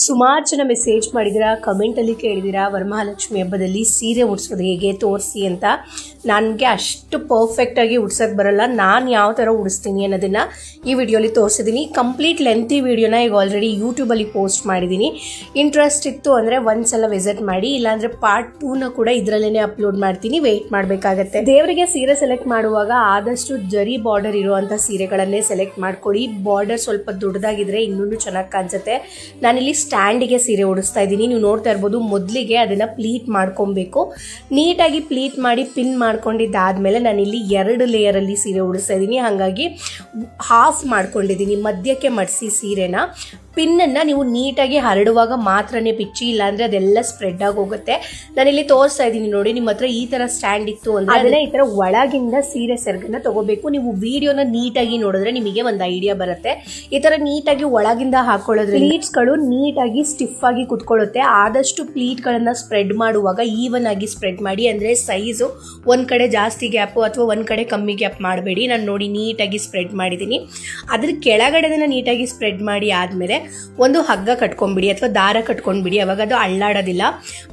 ಸುಮಾರು ಜನ ಮೆಸೇಜ್ ಮಾಡಿದ್ದೀರಾ, ಕಮೆಂಟಲ್ಲಿ ಕೇಳಿದ್ದೀರಾ ವರಮಹಾಲಕ್ಷ್ಮಿ ಹಬ್ಬದಲ್ಲಿ ಸೀರೆ ಉಡ್ಸೋದು ಹೇಗೆ ತೋರಿಸಿ ಅಂತ. ನನಗೆ ಅಷ್ಟು ಪರ್ಫೆಕ್ಟಾಗಿ ಉಡ್ಸೋಕ್ಕೆ ಬರಲ್ಲ. ನಾನು ಯಾವ ಥರ ಉಡಿಸ್ತೀನಿ ಅನ್ನೋದನ್ನು ಈ ವಿಡಿಯೋಲಿ ತೋರಿಸಿದ್ದೀನಿ. ಕಂಪ್ಲೀಟ್ ಲೆಂತಿ ವಿಡಿಯೋನ ಈಗ ಆಲ್ರೆಡಿ ಯೂಟ್ಯೂಬಲ್ಲಿ ಪೋಸ್ಟ್ ಮಾಡಿದ್ದೀನಿ. ಇಂಟ್ರೆಸ್ಟ್ ಇತ್ತು ಅಂದರೆ ಒಂದ್ಸಲ ವಿಸಿಟ್ ಮಾಡಿ, ಇಲ್ಲಾಂದರೆ ಪಾರ್ಟ್ 2ನ ಕೂಡ ಇದರಲ್ಲೇ ಅಪ್ಲೋಡ್ ಮಾಡ್ತೀನಿ. ವೆಯ್ಟ್ ಮಾಡಬೇಕಾಗತ್ತೆ. ದೇವರಿಗೆ ಸೀರೆ ಸೆಲೆಕ್ಟ್ ಮಾಡುವಾಗ ಆದಷ್ಟು ಜರಿ ಬಾರ್ಡರ್ ಇರುವಂಥ ಸೀರೆಗಳನ್ನೇ ಸೆಲೆಕ್ಟ್ ಮಾಡ್ಕೊಳ್ಳಿ. ಬಾರ್ಡರ್ ಸ್ವಲ್ಪ ದೊಡ್ಡದಾಗಿದ್ರೆ ಇನ್ನೂ ಚೆನ್ನಾಗಿ ಕಾಣಿಸುತ್ತೆ. ನಾನಿಲ್ಲಿ ಸ್ಟ್ಯಾಂಡಿಗೆ ಸೀರೆ ಉಡಿಸ್ತಾ ಇದ್ದೀನಿ. ನೀವು ನೋಡ್ತಾ ಇರ್ಬೋದು. ಮೊದಲಿಗೆ ಅದನ್ನು ಪ್ಲೀಟ್ ಮಾಡ್ಕೊಬೇಕು. ನೀಟಾಗಿ ಪ್ಲೀಟ್ ಮಾಡಿ ಪಿನ್ ಮಾಡ್ಕೊಂಡಿದ್ದಾದಮೇಲೆ ನಾನಿಲ್ಲಿ 2 ಲೇಯರಲ್ಲಿ ಸೀರೆ ಉಡಿಸ್ತಾ ಇದ್ದೀನಿ. ಹಾಗಾಗಿ ಹಾಫ್ ಮಾಡ್ಕೊಂಡಿದ್ದೀನಿ. ಮಧ್ಯಕ್ಕೆ ಮಡಿಸಿ ಸೀರೆನ ಪಿನ್ನನ್ನು ನೀವು ನೀಟಾಗಿ ಹರಡುವಾಗ ಮಾತ್ರನೇ ಬಿಚ್ಚಿ, ಇಲ್ಲಾಂದರೆ ಅದೆಲ್ಲ ಸ್ಪ್ರೆಡ್ ಆಗಿ ಹೋಗುತ್ತೆ. ನಾನಿಲ್ಲಿ ತೋರಿಸ್ತಾ ಇದ್ದೀನಿ ನೋಡಿ. ನಿಮ್ಮ ಹತ್ರ ಈ ಥರ ಸ್ಟ್ಯಾಂಡ್ ಇತ್ತು ಅಂದರೆ ಅದನ್ನ ಈ ಥರ ಒಳಗಿಂದ ಸೀರೆ ಸೆರಗನ್ನ ತಗೋಬೇಕು. ನೀವು ವಿಡಿಯೋನ ನೀಟಾಗಿ ನೋಡಿದ್ರೆ ನಿಮಗೆ ಒಂದು ಐಡಿಯಾ ಬರುತ್ತೆ. ಈ ಥರ ನೀಟಾಗಿ ಒಳಗಿಂದ ಹಾಕೊಳ್ಳೋದ್ರೆ ಪ್ಲೀಟ್ಸ್ಗಳು ನೀಟಾಗಿ ಸ್ಟಿಫ್ ಆಗಿ ಕುತ್ಕೊಳ್ಳುತ್ತೆ. ಆದಷ್ಟು ಪ್ಲೀಟ್ಗಳನ್ನು ಸ್ಪ್ರೆಡ್ ಮಾಡುವಾಗ ಈವನ್ ಆಗಿ ಸ್ಪ್ರೆಡ್ ಮಾಡಿ, ಅಂದರೆ ಸೈಜು ಒಂದು ಕಡೆ ಜಾಸ್ತಿ ಗ್ಯಾಪು ಅಥವಾ ಒಂದು ಕಡೆ ಕಮ್ಮಿ ಗ್ಯಾಪ್ ಮಾಡಬೇಡಿ. ನಾನು ನೋಡಿ ನೀಟಾಗಿ ಸ್ಪ್ರೆಡ್ ಮಾಡಿದ್ದೀನಿ. ಅದ್ರ ಕೆಳಗಡೆದನ್ನ ನೀಟಾಗಿ ಸ್ಪ್ರೆಡ್ ಮಾಡಿ ಆದಮೇಲೆ ಒಂದು ಹಗ್ಗ ಕಟ್ಕೊಂಡ್ಬಿಡಿ ಅಥವಾ ದಾರ ಕಟ್ಕೊಂಡ್ಬಿಡಿ. ಅವಾಗ ಅದು ಅಳ್ಳಾಡೋದಿಲ್ಲ.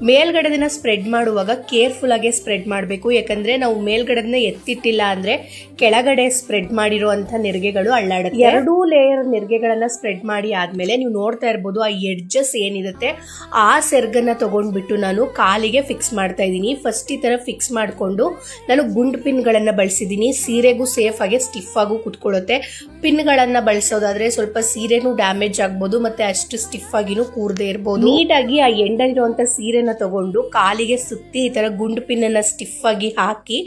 ಮೇಲ್ಗಡೆದನ್ನ ಸ್ಪ್ರೆಡ್ ಮಾಡುವಾಗ ಕೇರ್ಫುಲ್ ಆಗಿ ಸ್ಪ್ರೆಡ್ ಮಾಡಬೇಕು. ಯಾಕಂದ್ರೆ ನಾವು ಮೇಲ್ಗಡೆದನ್ನ ಎತ್ತಿಟ್ಟಿಲ್ಲ ಅಂದ್ರೆ ಕೆಳಗಡೆ ಸ್ಪ್ರೆಡ್ ಮಾಡಿರುವಂತ ನೆರಿಗೆಗಳು ಅಳ್ಳಾಡುತ್ತೆ. 2 ಲೇಯರ್ ನೆರಿಗೆಗಳನ್ನ ಸ್ಪ್ರೆಡ್ ಮಾಡಿ ಆದ್ಮೇಲೆ ನೀವು ನೋಡ್ತಾ ಇರ್ಬೋದು, ಆ ಎಡ್ಜಸ್ ಏನಿರುತ್ತೆ ಆ ಸೆರ್ಗನ್ನ ತಗೊಂಡ್ಬಿಟ್ಟು ನಾನು ಕಾಲಿಗೆ ಫಿಕ್ಸ್ ಮಾಡ್ತಾ ಇದ್ದೀನಿ. ಫಸ್ಟ್ ಈ ತರ ಫಿಕ್ಸ್ ಮಾಡಿಕೊಂಡು ನಾನು ಗುಂಡು ಪಿನ್ಗಳನ್ನ ಬಳಸಿದ್ದೀನಿ. ಸೀರೆಗೂ ಸೇಫ್ ಆಗಿ ಸ್ಟಿಫ್ ಆಗು ಕುತ್ಕೊಳ್ಳುತ್ತೆ. ಪಿನ್ಗಳನ್ನ ಬಳಸೋದಾದ್ರೆ ಸ್ವಲ್ಪ ಸೀರೆನೂ ಡ್ಯಾಮೇಜ್ ಆಗ್ಬೋದು, ಮತ್ತೆ ಅಷ್ಟು ಸ್ಟಿಫ್ ಆಗಿನೂ ಕೂರದೇ ಇರಬಹುದು. ನೀಟಾಗಿ ಆ ಎಂಡಲ್ಲಿರುವಂತ ಸೀರೆನ ತಗೊಂಡು ಕಾಲಿಗೆ ಸುತ್ತಿ ಈ ತರ ಗುಂಡು ಪಿನ್ ಅನ್ನ ಸ್ಟಿಫ್ ಆಗಿ ಹಾಕಿ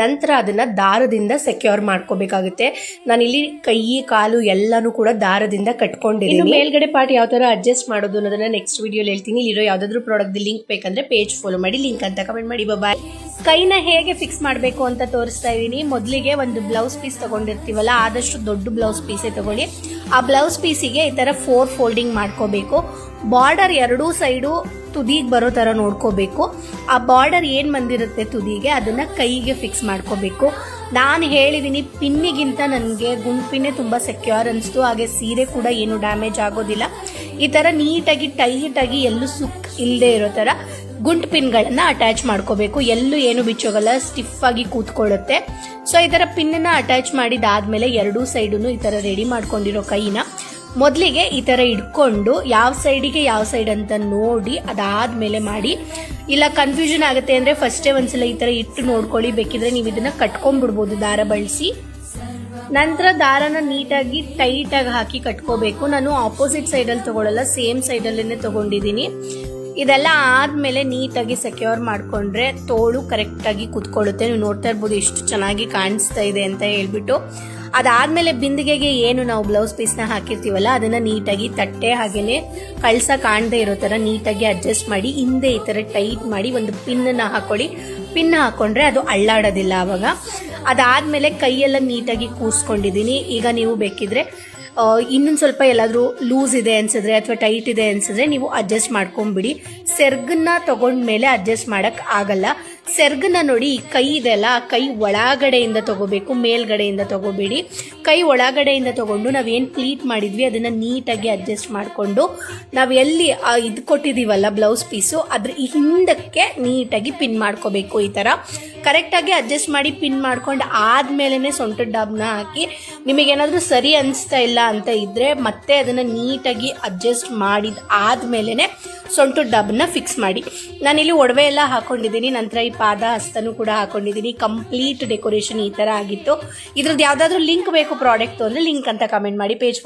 ನಂತರ ಅದನ್ನ ದಾರದಿಂದ ಸೆಕ್ಯೂರ್ ಮಾಡ್ಕೋಬೇಕಾಗುತ್ತೆ. ನಾನಿಲ್ಲಿ ಕೈ ಕಾಲು ಎಲ್ಲಾನು ಕೂಡ ದಾರದಿಂದ ಕಟ್ಕೊಂಡಿದ್ದೀನಿ. ಮೇಲ್ಗಡೆ ಪಾರ್ಟ್ ಯಾವ ತರ ಅಡ್ಜಸ್ಟ್ ಮಾಡೋದು ಅನ್ನೋದನ್ನ ನೆಕ್ಸ್ಟ್ ವಿಡಿಯೋಲಿ ಹೇಳ್ತೀನಿ. ಇಲ್ಲಿರೋ ಯಾವ್ದಾದ್ರು ಪ್ರಾಡಕ್ಟ್ ಲಿಂಕ್ ಬೇಕಂದ್ರೆ ಪೇಜ್ ಫಾಲೋ ಮಾಡಿ, ಲಿಂಕ್ ಅಂತ ಕಮೆಂಟ್ ಮಾಡಿ. ಬಾಯ್. ಕೈನ ಹೇಗೆ ಫಿಕ್ಸ್ ಮಾಡಬೇಕು ಅಂತ ತೋರಿಸ್ತಾ ಇದ್ದೀನಿ. ಮೊದಲಿಗೆ ಒಂದು ಬ್ಲೌಸ್ ಪೀಸ್ ತಗೊಂಡಿರ್ತೀವಲ್ಲ, ಆದಷ್ಟು ದೊಡ್ಡ ಬ್ಲೌಸ್ ಪೀಸೇ ತಗೊಳ್ಳಿ. ಆ ಬ್ಲೌಸ್ ಪೀಸಿಗೆ ಈ ತರ 4 ಫೋಲ್ಡಿಂಗ್ ಮಾಡ್ಕೋಬೇಕು. ಬಾರ್ಡರ್ 2 ಸೈಡು ತುದಿಗೆ ಬರೋ ತರ ನೋಡ್ಕೋಬೇಕು. ಆ ಬಾರ್ಡರ್ ಏನ್ ಬಂದಿರುತ್ತೆ ತುದಿಗೆ ಅದನ್ನ ಕೈಗೆ ಫಿಕ್ಸ್ ಮಾಡ್ಕೋಬೇಕು. ನಾನು ಹೇಳಿದ್ದೀನಿ, ಪಿನ್ನಿಗಿಂತ ನನಗೆ ಗುಂಪಿನೇ ತುಂಬಾ ಸೆಕ್ಯೂರ್ ಅನಿಸ್ತು. ಹಾಗೆ ಸೀರೆ ಕೂಡ ಏನು ಡ್ಯಾಮೇಜ್ ಆಗೋದಿಲ್ಲ. ಈ ತರ ನೀಟಾಗಿ ಟೈಟ್ ಆಗಿ ಎಲ್ಲೂ ಸುಕ್ ಇಲ್ಲದೆ ಇರೋ ತರ ಗುಂಟು ಪಿನ್ಗಳನ್ನ ಅಟ್ಯಾಚ್ ಮಾಡ್ಕೋಬೇಕು. ಎಲ್ಲೂ ಏನು ಬಿಚ್ಚೋಗಲ್ಲ, ಸ್ಟಿಫ್ ಆಗಿ ಕೂತ್ಕೊಳ್ಳುತ್ತೆ. ಸೊ ಈ ತರ ಪಿನ್ನ ಅಟ್ಯಾಚ್ ಮಾಡಿದಾದ್ಮೇಲೆ 2 ಸೈಡನ್ನು ಈ ತರ ರೆಡಿ ಮಾಡ್ಕೊಂಡಿರೋ ಕೈನ ಮೊದಲಿಗೆ ಈ ತರ ಇಟ್ಕೊಂಡು ಯಾವ ಸೈಡಿಗೆ ಯಾವ ಸೈಡ್ ಅಂತ ನೋಡಿ ಅದಾದ್ಮೇಲೆ ಮಾಡಿ. ಇಲ್ಲ ಕನ್ಫ್ಯೂಷನ್ ಆಗುತ್ತೆ ಅಂದ್ರೆ ಫಸ್ಟೇ ಒಂದ್ಸಲ ಈ ತರ ಇಟ್ಟು ನೋಡ್ಕೊಳ್ಳಿ. ಬೇಕಿದ್ರೆ ನೀವು ಇದನ್ನ ಕಟ್ಕೊಂಡ್ಬಿಡ್ಬೋದು ದಾರ ಬಳಸಿ. ನಂತರ ದಾರನ ನೀಟಾಗಿ ಟೈಟ್ ಆಗಿ ಹಾಕಿ ಕಟ್ಕೋಬೇಕು. ನಾನು ಆಪೋಸಿಟ್ ಸೈಡಲ್ಲಿ ತಗೊಳ್ಳಲ್ಲ, ಸೇಮ್ ಸೈಡಲ್ಲೇನೆ ತಗೊಂಡಿದ್ದೀನಿ. ಇದೆಲ್ಲ ಆದ್ಮೇಲೆ ನೀಟಾಗಿ ಸೆಕ್ಯೂರ್ ಮಾಡ್ಕೊಂಡ್ರೆ ತೋಳು ಕರೆಕ್ಟ್ ಆಗಿ ಕುತ್ಕೊಳ್ಳುತ್ತೆ. ನೀವು ನೋಡ್ತಾ ಇರ್ಬೋದು ಎಷ್ಟು ಚೆನ್ನಾಗಿ ಕಾಣಿಸ್ತಾ ಇದೆ ಅಂತ ಹೇಳ್ಬಿಟ್ಟು. ಅದಾದ್ಮೇಲೆ ಬಿಂದಿಗೆಗೆ ಏನು ನಾವು ಬ್ಲೌಸ್ ಪೀಸ್ನ ಹಾಕಿರ್ತೀವಲ್ಲ ಅದನ್ನ ನೀಟಾಗಿ ತಟ್ಟೆ ಹಾಗೇನೆ ಕಳ್ಸ ಕಾಣದೇ ಇರೋ ತರ ನೀಟಾಗಿ ಅಡ್ಜಸ್ಟ್ ಮಾಡಿ ಹಿಂದೆ ಈ ತರ ಟೈಟ್ ಮಾಡಿ ಒಂದು ಪಿನ್ನ ಹಾಕೊಳ್ಳಿ. ಪಿನ್ ಹಾಕೊಂಡ್ರೆ ಅದು ಅಳ್ಳಾಡೋದಿಲ್ಲ ಅವಾಗ. ಅದಾದ್ಮೇಲೆ ಕೈಯೆಲ್ಲ ನೀಟಾಗಿ ಕೂರ್ಸ್ಕೊಂಡಿದ್ದೀನಿ. ಈಗ ನೀವು ಬೇಕಿದ್ರೆ ಇನ್ನೊಂದು ಸ್ವಲ್ಪ ಎಲ್ಲಾದ್ರೂ ಲೂಸ್ ಇದೆ ಅನ್ಸಿದ್ರೆ ಅಥವಾ ಟೈಟ್ ಇದೆ ಅನ್ಸಿದ್ರೆ ನೀವು ಅಡ್ಜಸ್ಟ್ ಮಾಡ್ಕೊಂಡ್ಬಿಡಿ. ಸೆರ್ಗನ್ನ ತಗೊಂಡ್ಮೇಲೆ ಅಡ್ಜಸ್ಟ್ ಮಾಡಕ್ ಆಗಲ್ಲ. ಸೆರ್ಗನ್ನ ನೋಡಿ, ಈ ಕೈ ಇದೆ ಅಲ್ಲ, ಕೈ ಒಳಗಡೆಯಿಂದ ತಗೋಬೇಕು, ಮೇಲ್ಗಡೆಯಿಂದ ತಗೋಬೇಡಿ. ಕೈ ಒಳಗಡೆಯಿಂದ ತಗೊಂಡು ನಾವೇನು ಪ್ಲೀಟ್ ಮಾಡಿದ್ವಿ ಅದನ್ನ ನೀಟಾಗಿ ಅಡ್ಜಸ್ಟ್ ಮಾಡಿಕೊಂಡು ನಾವು ಎಲ್ಲಿ ಇದು ಕೊಟ್ಟಿದೀವಲ್ಲ ಬ್ಲೌಸ್ ಪೀಸು ಅದ್ರ ಹಿಂದಕ್ಕೆ ನೀಟಾಗಿ ಪಿನ್ ಮಾಡ್ಕೋಬೇಕು. ಈ ತರ ಕರೆಕ್ಟಾಗಿ ಅಡ್ಜಸ್ಟ್ ಮಾಡಿ ಪಿನ್ ಮಾಡ್ಕೊಂಡು ಆದ್ಮೇಲೆ ಸೊಂಟದ ಡಾಬ್ನ ಹಾಕಿ. ನಿಮಗೇನಾದ್ರೂ ಸರಿ ಅನಿಸ್ತಾ ಇಲ್ಲ ಅಂತ ಇದ್ರೆ ಮತ್ತೆ ಅದನ್ನ ನೀಟಾಗಿ ಅಡ್ಜಸ್ಟ್ ಮಾಡಿದ ಆದ್ಮೇಲೆ ಸೊಂಟದ ಡಾಬ್ನ ಫಿಕ್ಸ್ ಮಾಡಿ. ನಾನಿಲ್ಲಿ ಒಡವೆ ಎಲ್ಲ ಹಾಕೊಂಡಿದ್ದೀನಿ. ನಂತರ ಈ ಪಾದ ಹಸ್ತನೂ ಕೂಡ ಹಾಕೊಂಡಿದ್ದೀನಿ. ಕಂಪ್ಲೀಟ್ ಡೆಕೋರೇಷನ್ ಈ ತರ ಆಗಿತ್ತು. ಇದ್ರದ್ದು ಯಾವ್ದಾದ್ರು ಲಿಂಕ್ ಬೇಕು ಪ್ರಾಡಕ್ಟ್ ಅಂದ್ರೆ ಲಿಂಕ್ ಅಂತ ಕಮೆಂಟ್ ಮಾಡಿ, ಪೇಜ್